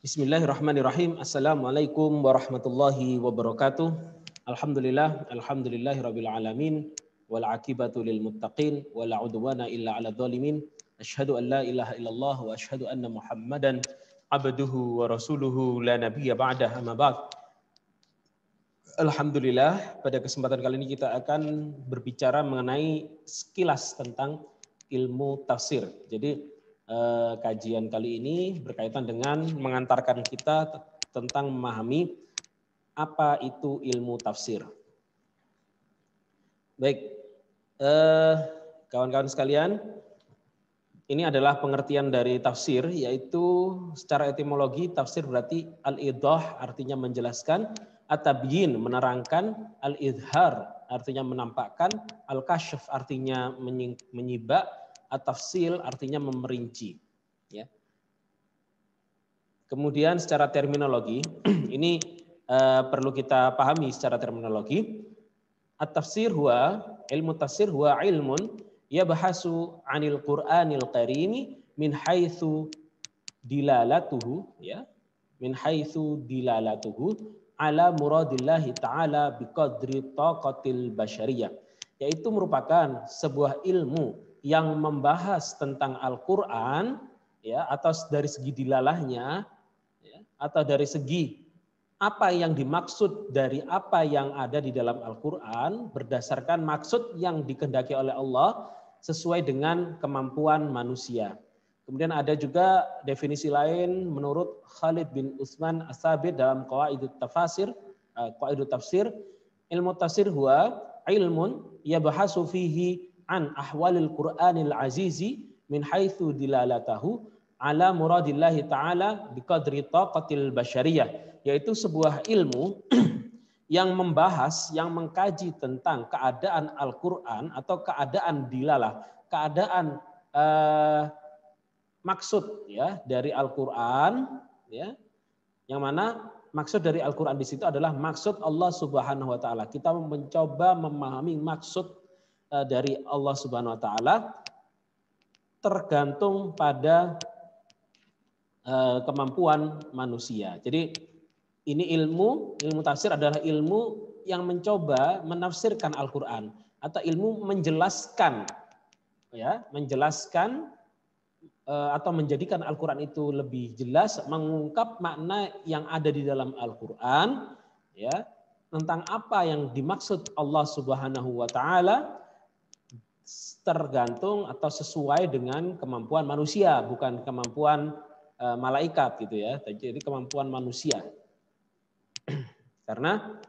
Bismillahirrahmanirrahim. Assalamualaikum warahmatullahi wabarakatuh. Alhamdulillahirabbil alamin wal aqibatu lil muttaqin wala udwana illa 'alal zalimin. Asyhadu an la ilaha illallah wa asyhadu anna Muhammadan abduhu wa rasuluhu la nabiyya ba'dah, amma ba'd. Alhamdulillah, pada kesempatan kali ini kita akan berbicara mengenai sekilas tentang ilmu tafsir. Jadi kajian kali ini berkaitan dengan mengantarkan kita tentang memahami apa itu ilmu tafsir. Baik, kawan-kawan sekalian, ini adalah pengertian dari tafsir, yaitu secara etimologi tafsir berarti al-idah artinya menjelaskan, at-tabyin menerangkan, al-idhar artinya menampakkan, al-kasyf artinya menyibak, at-tafsil artinya memerinci. Ya. Kemudian secara terminologi, ini perlu kita pahami secara terminologi. At-tafsir huwa, ilmu tafsir huwa ilmun yabhasu 'anil Qur'anil Karim min haitsu dilalatuhu, ya, min haitsu dilalatuhu ala muradillahi ta'ala biqadri taqatil basyariyah, yaitu merupakan sebuah ilmu yang membahas tentang Al-Qur'an, ya, atau dari segi dilalahnya, ya, atau dari segi apa yang dimaksud dari apa yang ada di dalam Al-Qur'an berdasarkan maksud yang dikehendaki oleh Allah sesuai dengan kemampuan manusia. Kemudian ada juga definisi lain menurut Khalid bin Utsman As-Sabit dalam Qawaidut Tafsir, Qawaidut Tafsir, ilmu tafsir huwa ilmun yabhasu fihi an ahwalil Qur'anil azizi min haitsu dilalatahu ala muradillahi ta'ala biqadri taqatil basyariyah, yaitu sebuah ilmu yang membahas, yang mengkaji tentang keadaan Al-Qur'an atau keadaan dilalah, keadaan maksud, ya, dari Al-Qur'an, ya, yang mana maksud dari Al-Qur'an di situ adalah maksud Allah Subhanahu wa taala. Kita mencoba memahami maksud dari Allah Subhanahu wa taala tergantung pada kemampuan manusia. Jadi ini ilmu tafsir adalah ilmu yang mencoba menafsirkan Al-Qur'an atau ilmu menjelaskan, ya, menjelaskan atau menjadikan Al-Qur'an itu lebih jelas, mengungkap makna yang ada di dalam Al-Qur'an, ya, tentang apa yang dimaksud Allah Subhanahu wa taala tergantung atau sesuai dengan kemampuan manusia, bukan kemampuan malaikat, gitu ya. Jadi kemampuan manusia. Karena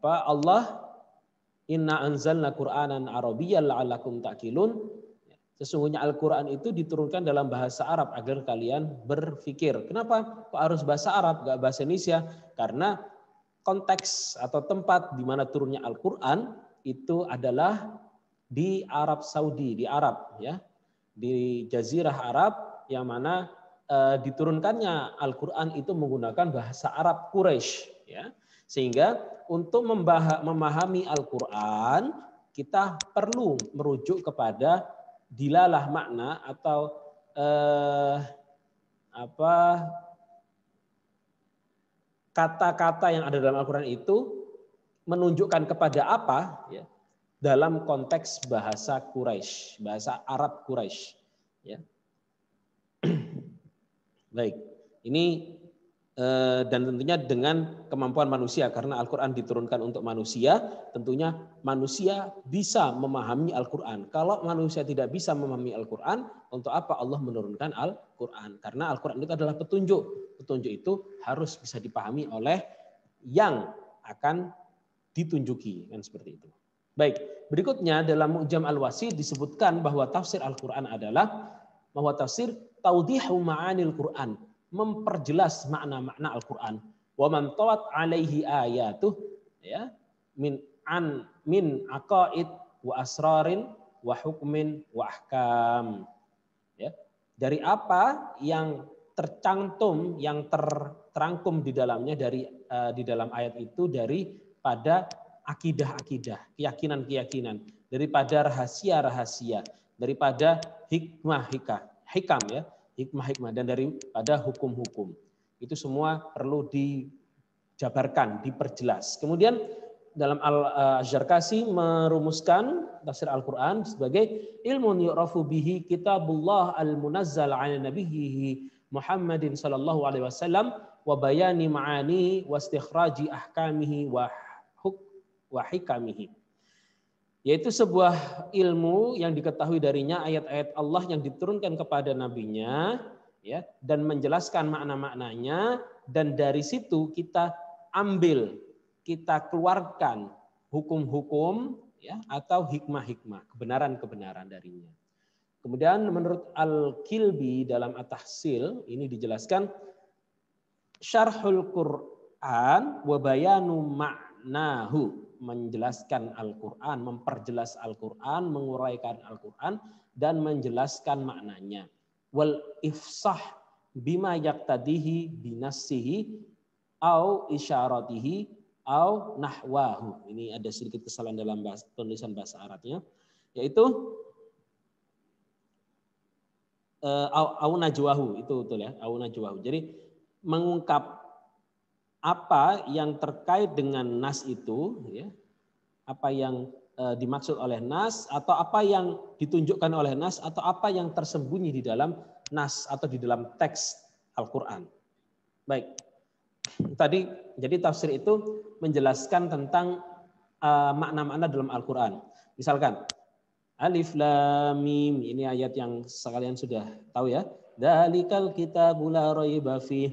Allah, inna anzalna Qur'anan Arabiyyan la'allakum ta'qilun. Sesungguhnya Al-Qur'an itu diturunkan dalam bahasa Arab agar kalian berpikir. Kenapa kok harus bahasa Arab, enggak bahasa Indonesia? Karena konteks atau tempat di mana turunnya Al-Qur'an itu adalah di Arab Saudi, di Arab, ya, di Jazirah Arab, yang mana diturunkannya Al-Qur'an itu menggunakan bahasa Arab Quraisy, ya. Sehingga untuk memahami Al-Qur'an kita perlu merujuk kepada dilalah makna atau kata-kata yang ada dalam Al-Qur'an itu menunjukkan kepada apa, ya, dalam konteks bahasa Quraisy, bahasa Arab Quraisy, ya. Baik, ini dan tentunya dengan kemampuan manusia, karena Al-Qur'an diturunkan untuk manusia, tentunya manusia bisa memahami Al-Qur'an. Kalau manusia tidak bisa memahami Al-Qur'an, untuk apa Allah menurunkan Al-Qur'an? Karena Al-Qur'an itu adalah petunjuk. Petunjuk itu harus bisa dipahami oleh yang akan ditunjuki, kan seperti itu. Baik, berikutnya dalam Mu'jam Al-Wasit disebutkan bahwa tafsir Al-Qur'an adalah bahwa tafsir taudihu ma'anil Qur'an, memperjelas makna-makna Al-Qur'an. Wa man tawat alaihi ayatuh, ya, min aqaid wa asrarin wa hukmin wa ahkam. Ya, dari apa yang tercantum, yang terangkum di dalamnya di dalam ayat itu daripada akidah-akidah, keyakinan-keyakinan, daripada rahasia-rahasia, daripada hikam, ya, hikmah-hikmah dan daripada hukum-hukum. Itu semua perlu dijabarkan, diperjelas. Kemudian dalam Al-Zarkasi merumuskan tafsir Al-Quran sebagai ilmun yu'rafu bihi kitabullah al-munazzal ala nabiyhi Muhammadin sallallahu alaihi wasallam wa bayani ma'ani wa istikhraji ahkamihi wa hikamihi. Yaitu sebuah ilmu yang diketahui darinya ayat-ayat Allah yang diturunkan kepada nabinya, ya, dan menjelaskan makna-maknanya, dan dari situ kita ambil, kita keluarkan hukum-hukum, ya, atau hikmah-hikmah, kebenaran-kebenaran darinya. Kemudian menurut Al-Kilbi dalam At-Tahsil ini dijelaskan syarhul Quran wa bayanu ma'nahu, menjelaskan Al-Quran, memperjelas Al-Quran, menguraikan Al-Quran dan menjelaskan maknanya. Wal ifsah bima yaktadihi binassihi au isyaratihi au nahwahu. Ini ada sedikit kesalahan dalam tulisan bahasa Arabnya, yaitu au najwahu, itu betul ya, au najwahu. Jadi mengungkap apa yang terkait dengan nas itu, ya, apa yang dimaksud oleh nas, atau apa yang ditunjukkan oleh nas, atau apa yang tersembunyi di dalam nas atau di dalam teks Al-Quran. Baik, tadi jadi tafsir itu menjelaskan tentang makna-makna dalam Al-Quran. Misalkan Alif Lam Mim, ini ayat yang sekalian sudah tahu ya. Dzalikal kitabu la raiba fih,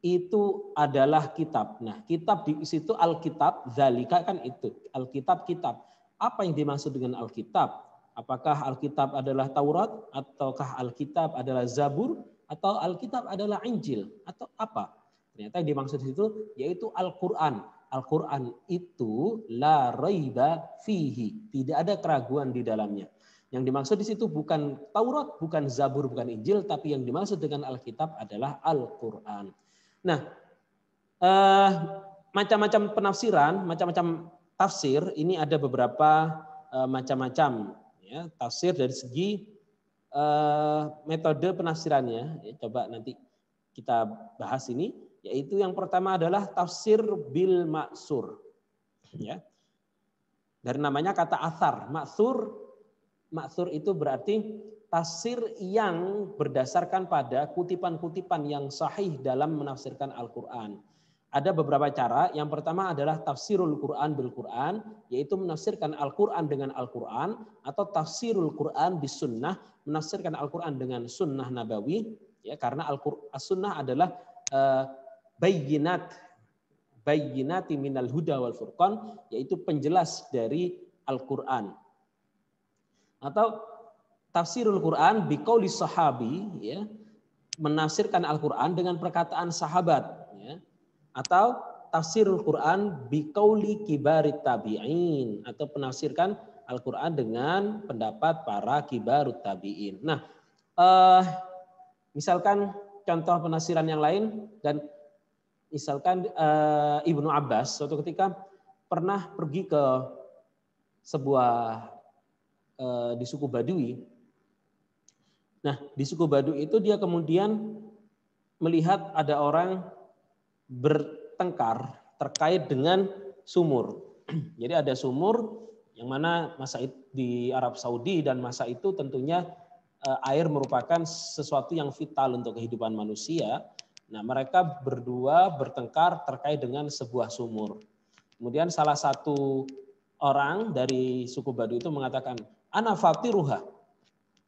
itu adalah kitab. Nah, kitab di situ Alkitab, dzalika kan itu, Alkitab kitab. Apa yang dimaksud dengan Alkitab? Apakah Alkitab adalah Taurat, ataukah Alkitab adalah Zabur, atau Alkitab adalah Injil, atau apa? Ternyata yang dimaksud itu yaitu Al-Qur'an. Al-Quran itu la raiba fihi, tidak ada keraguan di dalamnya. Yang dimaksud di situ bukan Taurat, bukan Zabur, bukan Injil, tapi yang dimaksud dengan Alkitab adalah Al-Quran. Nah, macam-macam penafsiran, macam-macam tafsir, ini ada beberapa macam-macam ya, tafsir dari segi metode penafsirannya. Ya, coba nanti kita bahas ini. Yaitu yang pertama adalah tafsir bil maksur, ya. Dari namanya kata athar, maksur itu berarti tafsir yang berdasarkan pada kutipan-kutipan yang sahih dalam menafsirkan Al-Quran. Ada beberapa cara. Yang pertama adalah tafsirul Quran bil Quran, yaitu menafsirkan Al-Quran dengan Al-Quran, atau tafsirul Quran bis sunnah, menafsirkan Al-Quran dengan sunnah nabawi, ya, karena As-Sunnah adalah bayyinati minal huda wal furqan, yaitu penjelas dari Al-Quran. Atau tafsirul Quran biqauli sahabi, ya, menafsirkan Al-Quran dengan perkataan sahabat, ya. Atau tafsirul Quran biqauli kibarit tabi'in, atau penafsirkan Al-Quran dengan pendapat para kibarut tabi'in. Nah, misalkan contoh penafsiran yang lain, dan misalkan Ibnu Abbas suatu ketika pernah pergi ke sebuah di suku Badui. Nah, di suku Badui itu dia kemudian melihat ada orang bertengkar terkait dengan sumur. Jadi ada sumur yang mana masa itu di Arab Saudi, dan masa itu tentunya air merupakan sesuatu yang vital untuk kehidupan manusia. Nah, mereka berdua bertengkar terkait dengan sebuah sumur. Kemudian salah satu orang dari suku Badui itu mengatakan, ana fatiruha.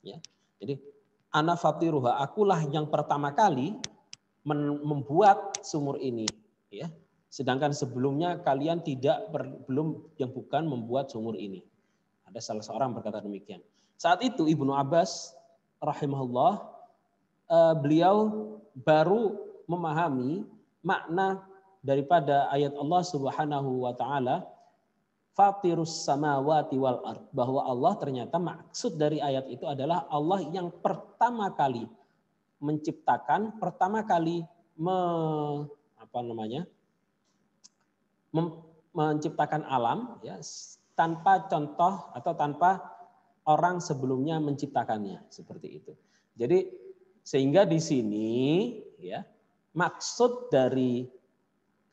Ya. Jadi, ana fatiruha, akulah yang pertama kali membuat sumur ini. Ya. Sedangkan sebelumnya kalian bukan membuat sumur ini. Ada salah seorang berkata demikian. Saat itu Ibnu Abbas rahimahullah, beliau baru memahami makna daripada ayat Allah Subhanahu wa taala fatirus samawati wal ard, bahwa Allah ternyata maksud dari ayat itu adalah Allah yang pertama kali menciptakan, pertama kali menciptakan alam, ya, tanpa contoh atau tanpa orang sebelumnya menciptakannya, seperti itu. Jadi Sehingga di sini ya maksud dari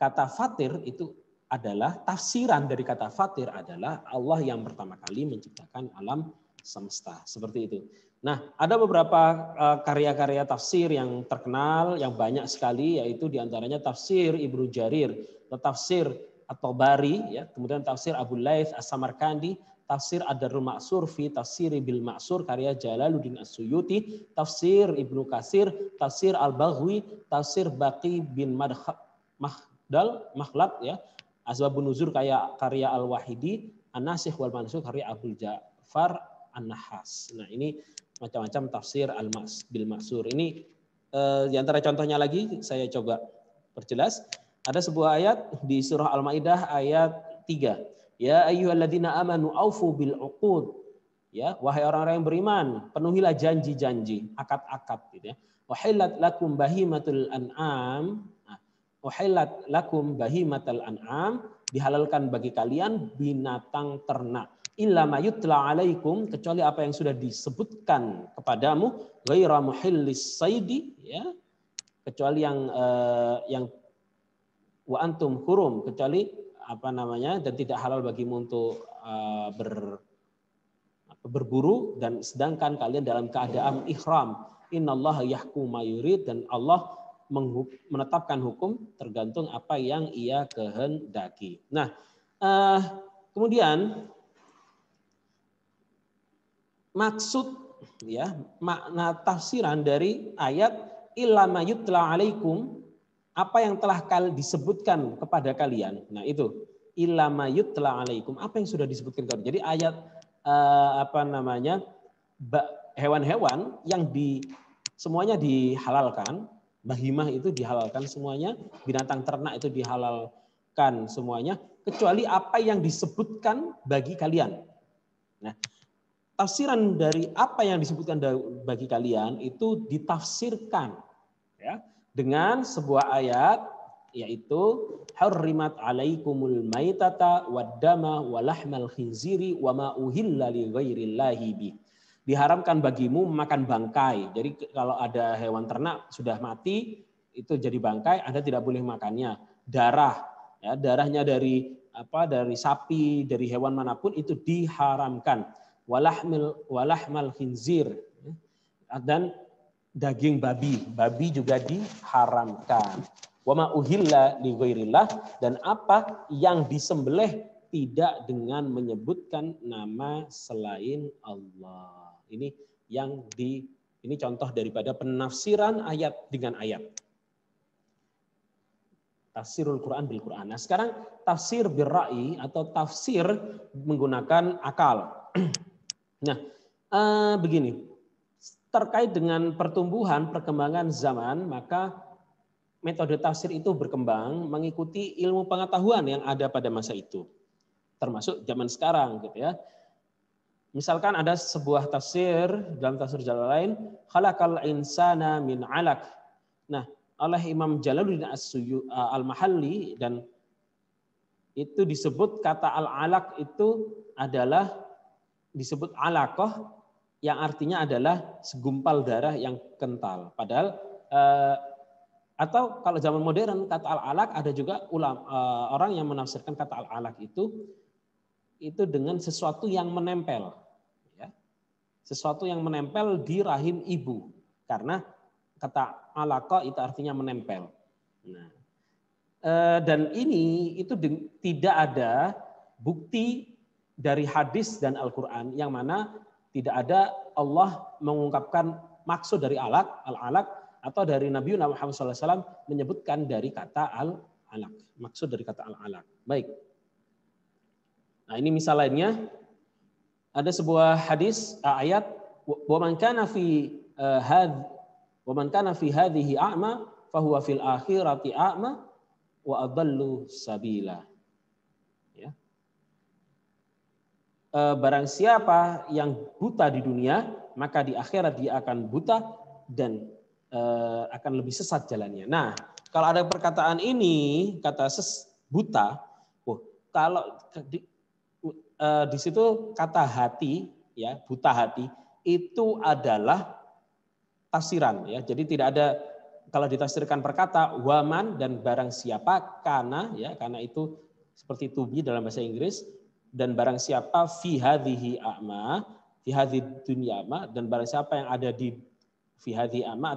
kata fatir itu adalah tafsiran dari kata fatir adalah Allah yang pertama kali menciptakan alam semesta. Seperti itu. Nah, ada beberapa karya-karya tafsir yang terkenal, yang banyak sekali, yaitu diantaranya tafsir Ibnu Jarir, tafsir At-Tabari, ya, kemudian tafsir Abu Laits As-Samarkandi, tafsir Ad-Darrul Ma'sur fi Tafsir bil Ma'sur karya Jalaluddin As-Suyuti, tafsir Ibnu Katsir, tafsir Al-Baghawi, tafsir Baqi bin Makhlad, ya, Asbabun Nuzul karya Al-Wahidi, An-Nasikh wal Mansukh karya Abdul Ja'far An-Nahas. Nah, ini macam-macam tafsir bil Ma'sur. Ini di antara contohnya lagi saya coba perjelas. Ada sebuah ayat di surah Al-Maidah ayat 3. Ya ayyuhalladzina amanu aufu bil uqud. Ya, wahai orang-orang yang beriman, penuhilah janji-janji, akad-akad gitu ya. Uhillat lakum bahimatul an'am. Uhillat lakum bahimatul an'am, dihalalkan bagi kalian binatang ternak. Illa ma yutla alaikum, kecuali apa yang sudah disebutkan kepadamu, ghaira muhillis saidi, ya, kecuali yang wa antum hurum, kecuali apa namanya, dan tidak halal bagimu untuk berburu, dan sedangkan kalian dalam keadaan ihram. Innallaha yahkum ma yurid, dan Allah menetapkan hukum tergantung apa yang ia kehendaki. Nah, kemudian maksud, ya, makna tafsiran dari ayat illama yutla alaikum, apa yang telah disebutkan kepada kalian. Nah, itu illama yutla alaikum, apa yang sudah disebutkan kalian. Jadi ayat hewan-hewan yang semuanya dihalalkan, bahimah itu dihalalkan semuanya, binatang ternak itu dihalalkan semuanya, kecuali apa yang disebutkan bagi kalian. Nah, tafsiran dari apa yang disebutkan bagi kalian itu ditafsirkan, ya, dengan sebuah ayat, yaitu harrimat alaikumul maitata waddama walahmal khinziri wama uhilla li ghairillahi bi. Diharamkan bagimu makan bangkai. Jadi kalau ada hewan ternak sudah mati itu jadi bangkai, Anda tidak boleh makannya. Darah, ya, darahnya dari sapi, dari hewan manapun itu diharamkan. Walahmal khinzir, dan daging babi juga diharamkan. Wama uhilla li ghairillah, dan apa yang disembelih tidak dengan menyebutkan nama selain Allah. Ini contoh daripada penafsiran ayat dengan ayat. Tafsirul Quran bil Quran. Nah, sekarang tafsir bil ra'i atau tafsir menggunakan akal. Nah, begini, terkait dengan pertumbuhan, perkembangan zaman, maka metode tafsir itu berkembang mengikuti ilmu pengetahuan yang ada pada masa itu, termasuk zaman sekarang, gitu ya. Misalkan ada sebuah tafsir dalam tafsir Jalalain, khalaqal insana min 'alaq. Nah, oleh Imam Jalaluddin Al-Mahalli, dan itu disebut kata al-'alaq itu adalah disebut alaqah, yang artinya adalah segumpal darah yang kental. Padahal atau kalau zaman modern kata al-alaq, ada juga orang yang menafsirkan kata al-alaq itu dengan sesuatu yang menempel, ya. Sesuatu yang menempel di rahim ibu, karena kata alaqa itu artinya menempel. Nah, dan ini itu tidak ada bukti dari hadis dan Al-Quran yang mana tidak ada Allah mengungkapkan maksud dari al-alaq, atau dari Nabi Muhammad SAW menyebutkan dari kata al-alaq, maksud dari kata al-alaq. Baik. Nah, ini misal lainnya, ada sebuah hadis, ayat, wa man kana fi hadhihi a'ma fahuwa fil akhirati a'ma wa adallu sabila. Ya. Barang siapa yang buta di dunia, maka di akhirat dia akan buta dan akan lebih sesat jalannya. Nah, kalau ada perkataan ini, kata buta, kalau di situ kata hati, ya, buta hati itu adalah tafsiran ya. Jadi tidak ada, kalau ditafsirkan perkata waman dan barang siapa, karena ya, karena itu seperti to be dalam bahasa Inggris, dan barang siapa fi hadhihi a'ma, fi hadhihi dunya a'ma, dan barang siapa yang ada di fi hadhihi a'ma,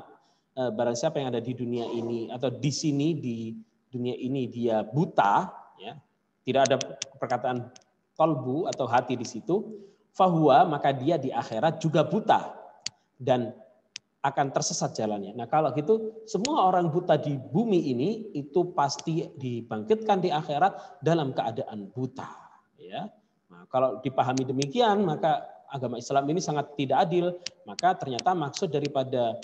barang siapa yang ada di dunia ini atau di sini di dunia ini dia buta ya. Tidak ada perkataan qalbu atau hati di situ, fahuwa, maka dia di akhirat juga buta dan akan tersesat jalannya. Nah kalau gitu semua orang buta di bumi ini itu pasti dibangkitkan di akhirat dalam keadaan buta. Ya. Nah, kalau dipahami demikian maka agama Islam ini sangat tidak adil. Maka ternyata maksud daripada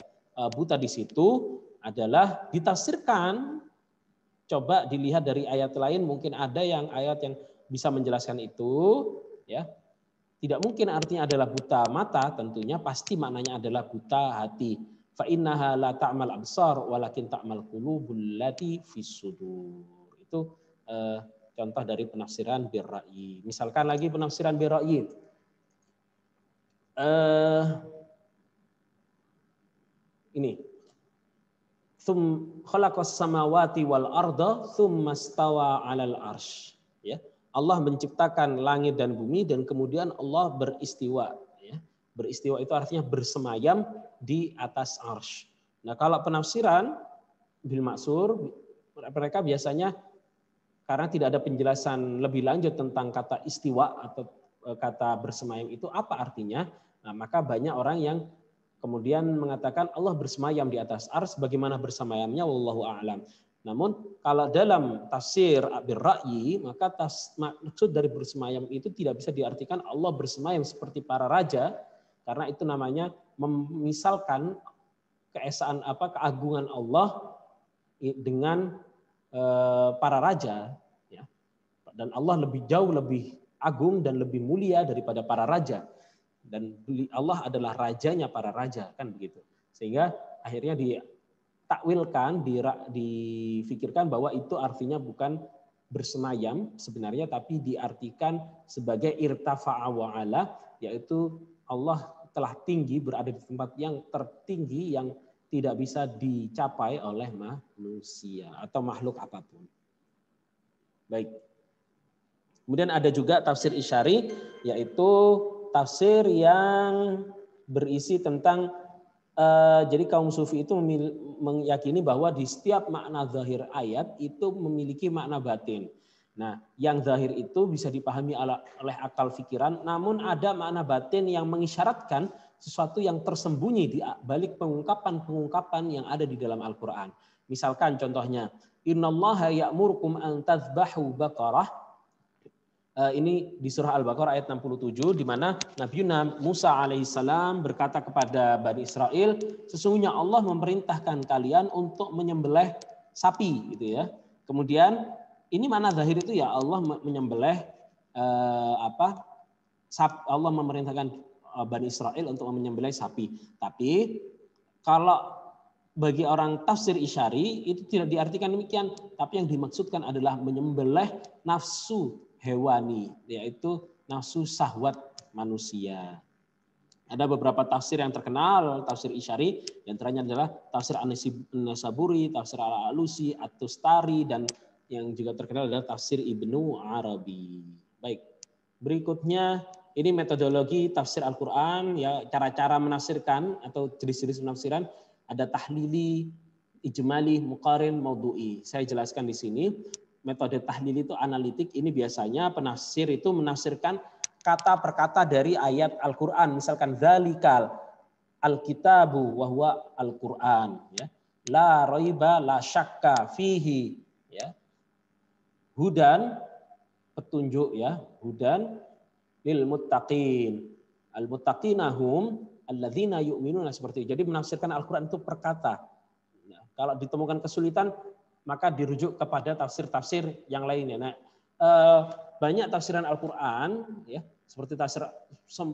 buta di situ adalah ditafsirkan. Coba dilihat dari ayat lain, mungkin ada ayat yang bisa menjelaskan itu. Ya. Tidak mungkin artinya adalah buta mata, tentunya pasti maknanya adalah buta hati. Fa innaha la ta'mal absar walakin ta'mal qulubul lati fis sudur. Itu contoh dari penafsiran birra'yi. Misalkan lagi penafsiran birra'yi. Ini. Khalaqas samawati wal arda tsumma stawa 'alal arsy. Ya. Allah menciptakan langit dan bumi dan kemudian Allah beristiwa. Ya. Beristiwa itu artinya bersemayam di atas arsy. Nah kalau penafsiran bil maksur, mereka biasanya karena tidak ada penjelasan lebih lanjut tentang kata istiwa atau kata bersemayam itu apa artinya, nah, maka banyak orang yang kemudian mengatakan Allah bersemayam di atas arsy, bagaimana bersemayamnya wallahu a'lam. Namun kalau dalam tafsir bir-ra'yi maka maksud dari bersemayam itu tidak bisa diartikan Allah bersemayam seperti para raja, karena itu namanya memisalkan keesaan keagungan Allah dengan para raja ya. Dan Allah jauh lebih agung dan lebih mulia daripada para raja. Dan Allah adalah rajanya para raja kan begitu. Sehingga akhirnya ditakwilkan, difikirkan bahwa itu artinya bukan bersemayam sebenarnya, tapi diartikan sebagai irtafa'a wa'ala, yaitu Allah telah tinggi, berada di tempat yang tertinggi yang tidak bisa dicapai oleh manusia atau makhluk apapun. Baik. Kemudian ada juga tafsir isyari, yaitu tafsir yang berisi tentang jadi kaum sufi itu meyakini bahwa di setiap makna zahir ayat itu memiliki makna batin. Nah, yang zahir itu bisa dipahami oleh akal pikiran, namun ada makna batin yang mengisyaratkan sesuatu yang tersembunyi di balik pengungkapan-pengungkapan yang ada di dalam Al-Qur'an. Misalkan contohnya, innallaha ya'murukum an tadhbahu baqarah. Ini di surah Al-Baqarah ayat 67 di mana Nabi Musa alaihissalam berkata kepada Bani Israel, sesungguhnya Allah memerintahkan kalian untuk menyembelih sapi gitu ya. Kemudian ini mana zahir itu ya Allah menyembelih Allah memerintahkan Bani Israel untuk menyembelih sapi. Tapi kalau bagi orang tafsir isyari itu tidak diartikan demikian, tapi yang dimaksudkan adalah menyembelih nafsu hewani, yaitu nafsu syahwat manusia. Ada beberapa tafsir yang terkenal, tafsir isyari, di antaranya adalah tafsir An-Nasaburi, tafsir Al-Alusi, At-Tustari, dan yang juga terkenal adalah tafsir Ibnu Arabi. Baik, berikutnya ini metodologi tafsir Al-Quran, ya cara-cara menafsirkan atau jenis-jenis penafsiran. Ada tahlili, ijmali, muqarin, maudhu'i. Saya jelaskan di sini. Metode tahlil itu analitik, ini biasanya penafsir itu menafsirkan kata per kata dari ayat Al-Quran. Misalkan zalikal al-kitabu wa huwa al-Quran. Ya. La raiba la syakka fihi. Ya. Hudan, petunjuk ya. Hudan lil muttaqin. Al-muttaqinahum alladzina yu'minuna, seperti itu. Jadi menafsirkan Al-Quran itu per kata. Nah, kalau ditemukan kesulitan, maka dirujuk kepada tafsir-tafsir yang lainnya. Nah, banyak tafsiran Al-Quran, ya, seperti tafsir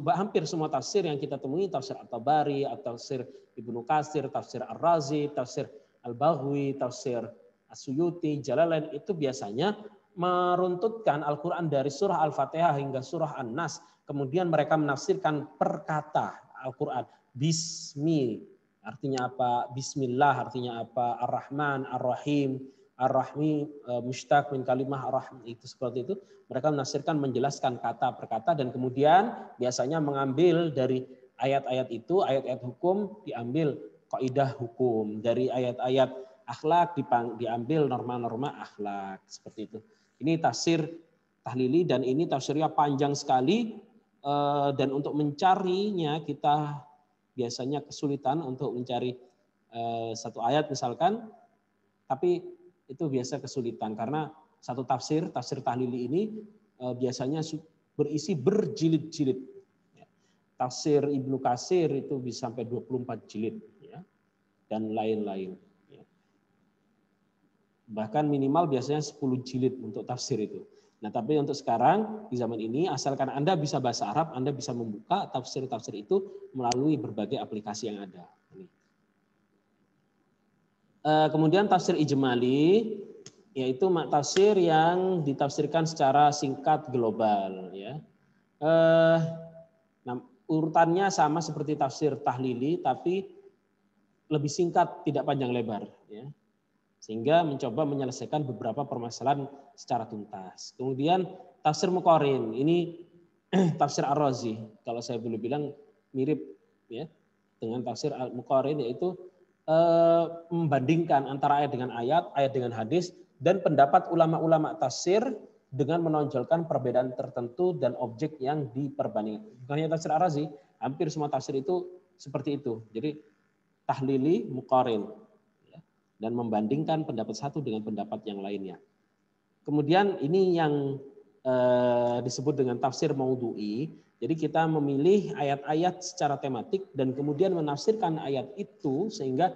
hampir semua tafsir yang kita temui, tafsir At-Tabari, tafsir Ibnu Katsir, tafsir Ar-Razi, tafsir Al-Baghawi, tafsir As-Suyuti, Jalalain, itu biasanya meruntutkan Al-Quran dari surah Al-Fatihah hingga surah An-Nas. Kemudian mereka menafsirkan per kata Al-Quran. Bismi, artinya apa, Bismillah artinya apa, Ar-Rahman, Ar-Rahim, Ar-Rahmi mushtaq min kalimah Ar-Rahim, itu seperti itu. Mereka menafsirkan, menjelaskan kata per kata, dan kemudian biasanya mengambil dari ayat-ayat itu, ayat-ayat hukum diambil kaidah hukum, dari ayat-ayat akhlak diambil norma-norma akhlak, seperti itu. Ini tafsir tahlili, dan ini tafsirnya panjang sekali, dan untuk mencarinya kita biasanya kesulitan untuk mencari satu ayat misalkan, tapi itu biasa kesulitan karena satu tafsir tahlili ini biasanya berisi berjilid-jilid. Tafsir Ibnu Katsir itu bisa sampai 24 jilid, ya, dan lain-lain. Bahkan minimal biasanya 10 jilid untuk tafsir itu. Nah, tapi untuk sekarang di zaman ini, asalkan Anda bisa bahasa Arab, Anda bisa membuka tafsir-tafsir itu melalui berbagai aplikasi yang ada. Kemudian tafsir ijmali, yaitu tafsir yang ditafsirkan secara singkat global. Ya. Nah, urutannya sama seperti tafsir tahlili, tapi lebih singkat, tidak panjang lebar. Ya. Sehingga mencoba menyelesaikan beberapa permasalahan secara tuntas. Kemudian tafsir Muqarin, ini tafsir Ar-Razi, kalau saya boleh bilang mirip ya dengan tafsir Muqarin, yaitu membandingkan antara ayat dengan ayat, ayat dengan hadis, dan pendapat ulama-ulama tafsir dengan menonjolkan perbedaan tertentu dan objek yang diperbandingkan. Bukan hanya tafsir Ar-Razi, hampir semua tafsir itu seperti itu. Jadi tahlili, Muqarin, dan membandingkan pendapat satu dengan pendapat yang lainnya. Kemudian ini yang disebut dengan tafsir maudhu'i. Jadi kita memilih ayat-ayat secara tematik dan kemudian menafsirkan ayat itu sehingga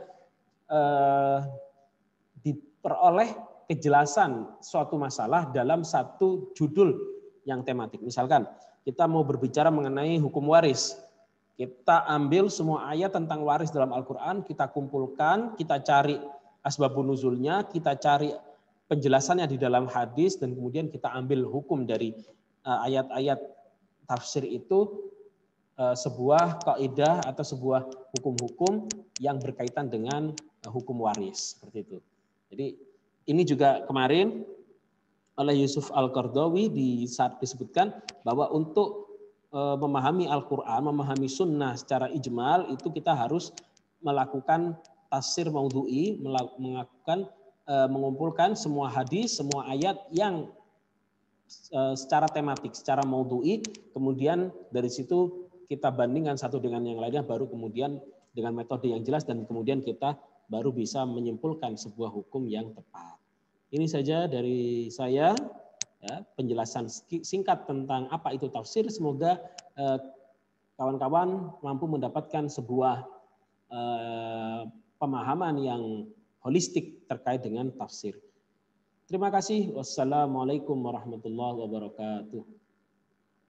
diperoleh kejelasan suatu masalah dalam satu judul yang tematik. Misalkan kita mau berbicara mengenai hukum waris. Kita ambil semua ayat tentang waris dalam Al-Quran, kita kumpulkan, kita cari asbabun nuzulnya, kita cari penjelasannya di dalam hadis, dan kemudian kita ambil hukum dari ayat-ayat tafsir itu, sebuah kaidah atau sebuah hukum-hukum yang berkaitan dengan hukum waris, seperti itu. Jadi ini juga kemarin oleh Yusuf Al-Qaradawi saat disebutkan bahwa untuk memahami Al-Quran, memahami sunnah secara ijmal, itu kita harus melakukan tafsir maudhu'i, mengumpulkan semua hadis, semua ayat yang secara tematik, secara maudhu'i, kemudian dari situ kita bandingkan satu dengan yang lainnya, baru kemudian dengan metode yang jelas, dan kemudian kita baru bisa menyimpulkan sebuah hukum yang tepat. Ini saja dari saya, ya, penjelasan singkat tentang apa itu tafsir. Semoga kawan-kawan mampu mendapatkan sebuah pemahaman yang holistik terkait dengan tafsir. Terima kasih. Wassalamualaikum warahmatullahi wabarakatuh.